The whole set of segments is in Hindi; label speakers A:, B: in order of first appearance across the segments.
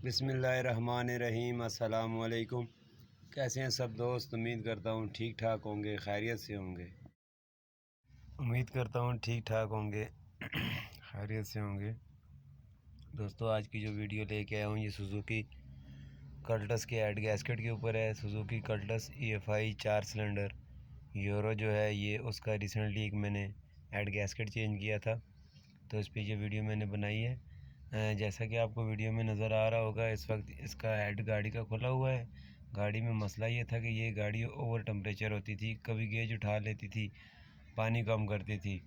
A: बिस्मिल्लाहिर्रहमानिर्रहीम। अस्सलाम वालेकुम। कैसे हैं सब दोस्त? उम्मीद करता हूँ ठीक ठाक होंगे, खैरियत से होंगे। खैरियत से होंगे। दोस्तों, आज की जो वीडियो लेके आया हूँ ये सुजुकी कल्टस के ऐड गैस्केट के ऊपर है। Suzuki Cultus EFI 4 cylinder euro जो है ये उसका रिसेंटली एक मैंने ऐड गैस्केट चेंज किया था, तो इस पे ये वीडियो मैंने बनाई है। जैसा कि आपको वीडियो में नज़र आ रहा होगा, इस वक्त इसका हेड गाड़ी का खुला हुआ है। गाड़ी में मसला ये था कि ये गाड़ी ओवर टेम्परेचर होती थी, कभी गेज उठा लेती थी, पानी कम करती थी,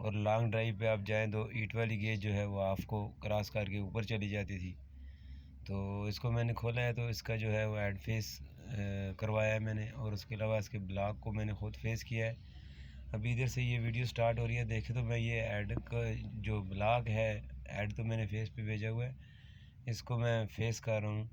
A: और लॉन्ग ड्राइव पे आप जाएं तो ईट वाली गेज जो है वो आपको क्रॉस करके ऊपर चली जाती थी। तो इसको मैंने खोला है, तो इसका जो है वो हेड फेस करवाया है मैंने, और उसके अलावा इसके ब्लॉक को मैंने ख़ुद फेस किया है। अभी इधर से ये वीडियो स्टार्ट हो रही है, देखे तो मैं ये ऐड का जो ब्लॉक है, ऐड तो मैंने फेस पे भेजा हुआ है, इसको मैं फेस कर रहा हूँ।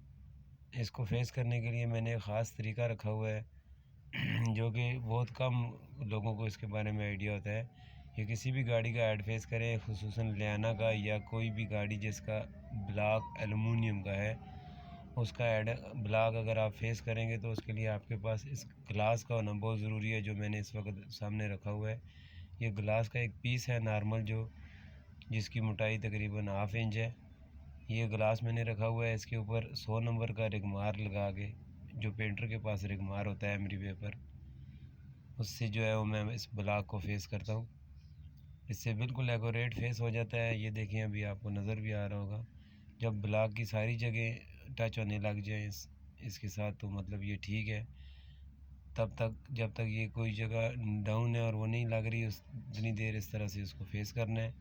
A: इसको फेस करने के लिए मैंने एक ख़ास तरीका रखा हुआ है जो कि बहुत कम लोगों को इसके बारे में आइडिया होता है। ये किसी भी गाड़ी का ऐड फेस करें, खुसूसन लियाना का या कोई भी गाड़ी जिसका ब्लॉक एलुमिनियम का है, उसका ऐड ब्लॉक अगर आप फेस करेंगे तो उसके लिए आपके पास इस ग्लास का होना बहुत ज़रूरी है, जो मैंने इस वक्त सामने रखा हुआ है। ये ग्लास का एक पीस है नॉर्मल, जो जिसकी मोटाई तकरीबन 1/2 इंच है। ये ग्लास मैंने रखा हुआ है, इसके ऊपर 100 नंबर का रिगमार लगा के, जो पेंटर के पास रिगमार होता है एमरी पेपर, उससे जो है वो मैं इस ब्लॉक को फेस करता हूँ। इससे बिल्कुल एक्यूरेट फेस हो जाता है। ये देखें, अभी आपको नज़र भी आ रहा होगा, जब ब्लॉक की सारी जगह टच होने लग जाए इसके साथ, तो मतलब ये ठीक है। तब तक जब तक ये कोई जगह डाउन है और वो नहीं लग रही, उतनी देर इस तरह से उसको फेस करना है,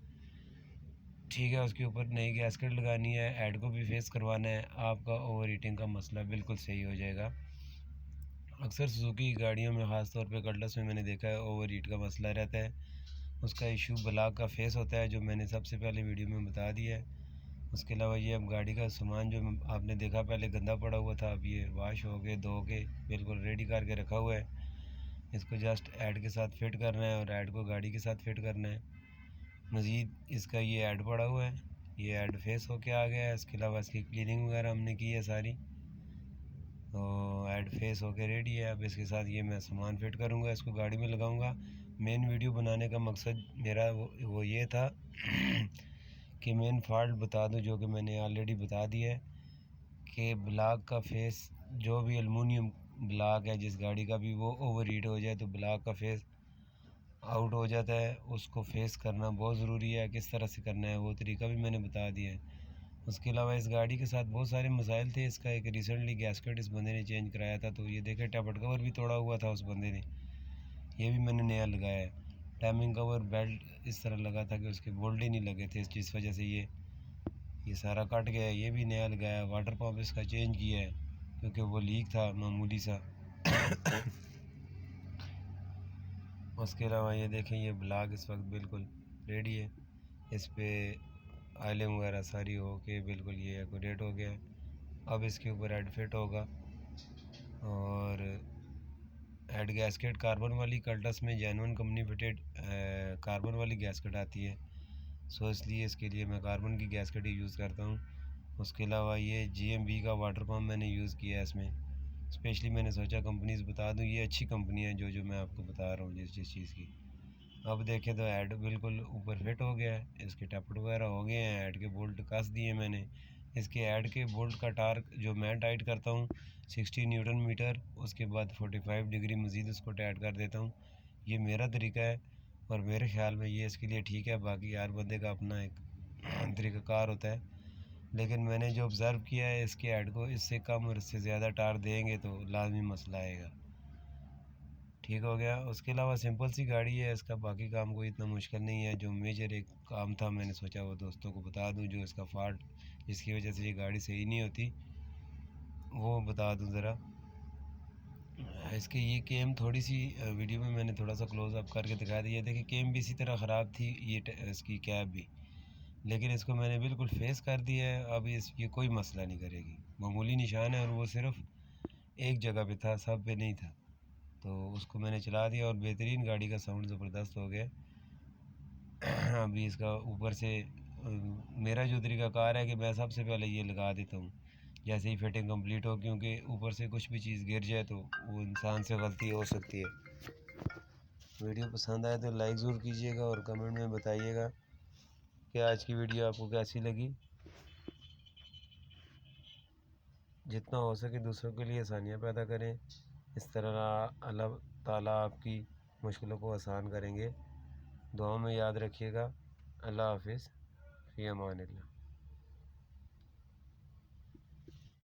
A: ठीक है। उसके ऊपर नई गैस्केट लगानी है, ऐड को भी फेस करवाना है, आपका ओवर हीटिंग का मसला बिल्कुल सही हो जाएगा। अक्सर सुजुकी की गाड़ियों में, ख़ास तौर पे कल्टस में मैंने देखा है, ओवर हीट का मसला रहता है। उसका इशू ब्लॉक का फेस होता है, जो मैंने सबसे पहले वीडियो में बता दिया है। उसके अलावा ये अब गाड़ी का सामान जो आपने देखा पहले गंदा पड़ा हुआ था, अब ये वाश हो के धो के बिल्कुल रेडी करके रखा हुआ है। इसको जस्ट ऐड के साथ फिट करना है और ऐड को गाड़ी के साथ फिट करना है। मज़ीद इसका ये ऐड पड़ा हुआ है, ये ऐड फेस होके आ गया है। इसके अलावा इसकी क्लीनिंग वगैरह हमने की है सारी, तो ऐड फेस होके रेडी है। अब इसके साथ ये मैं सामान फिट करूँगा, इसको गाड़ी में लगाऊँगा। मेन वीडियो बनाने का मकसद मेरा वो ये था कि मेन फॉल्ट बता दूं, जो कि मैंने ऑलरेडी बता दिया है, कि ब्लॉक का फेस, जो भी एलुमिनियम ब्लॉक है जिस गाड़ी का भी, वो ओवर हीट हो जाए तो ब्लॉक का फेस आउट हो जाता है। उसको फेस करना बहुत ज़रूरी है। किस तरह से करना है वो तरीका भी मैंने बता दिया है। उसके अलावा इस गाड़ी के साथ बहुत सारे मसाइल थे। इसका एक रिसेंटली गैस्केट इस बंदे ने चेंज कराया था, तो ये देखे टैबट कवर भी तोड़ा हुआ था उस बंदे ने, ये भी मैंने नया लगाया है। टाइमिंग कवर बेल्ट इस तरह लगा था कि उसके बोल्ट ही नहीं लगे थे, जिस वजह से ये सारा कट गया है, ये भी नया लगाया है। वाटर पंप इसका चेंज किया है क्योंकि वो लीक था मामूली सा। उसके अलावा ये देखें, ये ब्लॉक इस वक्त बिल्कुल रेडी है। इस पर आयलिंग वगैरह सारी हो के बिल्कुल ये एक्यूरेट हो गया है। अब इसके ऊपर हेड फिट होगा, और हेड गैस्केट कार्बन वाली कल्टस में जेन्युइन कंपनी फिटेड कार्बन वाली गैस्केट आती है, सो इसलिए इसके लिए मैं कार्बन की गैस्केट ही यूज़ करता हूँ। उसके अलावा ये GMB का वाटर पम्प मैंने यूज़ किया है इसमें। स्पेशली मैंने सोचा कंपनीज बता दूं, ये अच्छी कंपनी है जो मैं आपको बता रहा हूँ जिस चीज़ की। अब देखें तो ऐड बिल्कुल ऊपर फिट हो गया है, इसके टैपट वगैरह हो गए हैं, ऐड के बोल्ट कस दिए मैंने। इसके ऐड के बोल्ट का टार्क जो मैं टाइट करता हूँ 60 न्यूटन मीटर, उसके बाद 45 डिग्री मज़ीद उसको टाइट कर देता हूँ। ये मेरा तरीका है और मेरे ख्याल में ये इसके लिए ठीक है। बाकी हर बंदे का अपना एक तरीक़ाकार होता है, लेकिन मैंने जो ऑब्ज़र्व किया है, इसके ऐड को इससे कम और इससे ज़्यादा टार देंगे तो लाजमी मसला आएगा। ठीक हो गया। उसके अलावा सिंपल सी गाड़ी है, इसका बाकी काम कोई इतना मुश्किल नहीं है। जो मेजर एक काम था मैंने सोचा वो दोस्तों को बता दूं, जो इसका फॉल्ट जिसकी वजह से ये गाड़ी सही नहीं होती वो बता दूं ज़रा। इसकी ये केम थोड़ी सी वीडियो में मैंने थोड़ा सा क्लोज अप करके दिखा दिया। देखिए केम भी इसी तरह ख़राब थी, ये इसकी कैब भी, लेकिन इसको मैंने बिल्कुल फेस कर दिया है। अब ये कोई मसला नहीं करेगी। मामूली निशान है और वो सिर्फ एक जगह पे था, सब पे नहीं था, तो उसको मैंने चला दिया और बेहतरीन गाड़ी का साउंड ज़बरदस्त हो गया। अभी इसका ऊपर से मेरा जो तरीक़ाकार है कि मैं सबसे पहले ये लगा देता हूँ जैसे ही फिटिंग कंप्लीट हो, क्योंकि ऊपर से कुछ भी चीज़ गिर जाए तो वो इंसान से गलती हो सकती है। वीडियो पसंद आए तो लाइक ज़रूर कीजिएगा और कमेंट में बताइएगा कि आज की वीडियो आपको कैसी लगी। जितना हो सके दूसरों के लिए आसानियाँ पैदा करें, इस तरह अल्लाह ताला आपकी मुश्किलों को आसान करेंगे। दुआ में याद रखिएगा। अल्लाह हाफिज़, फ़ी अमानिल्लाह।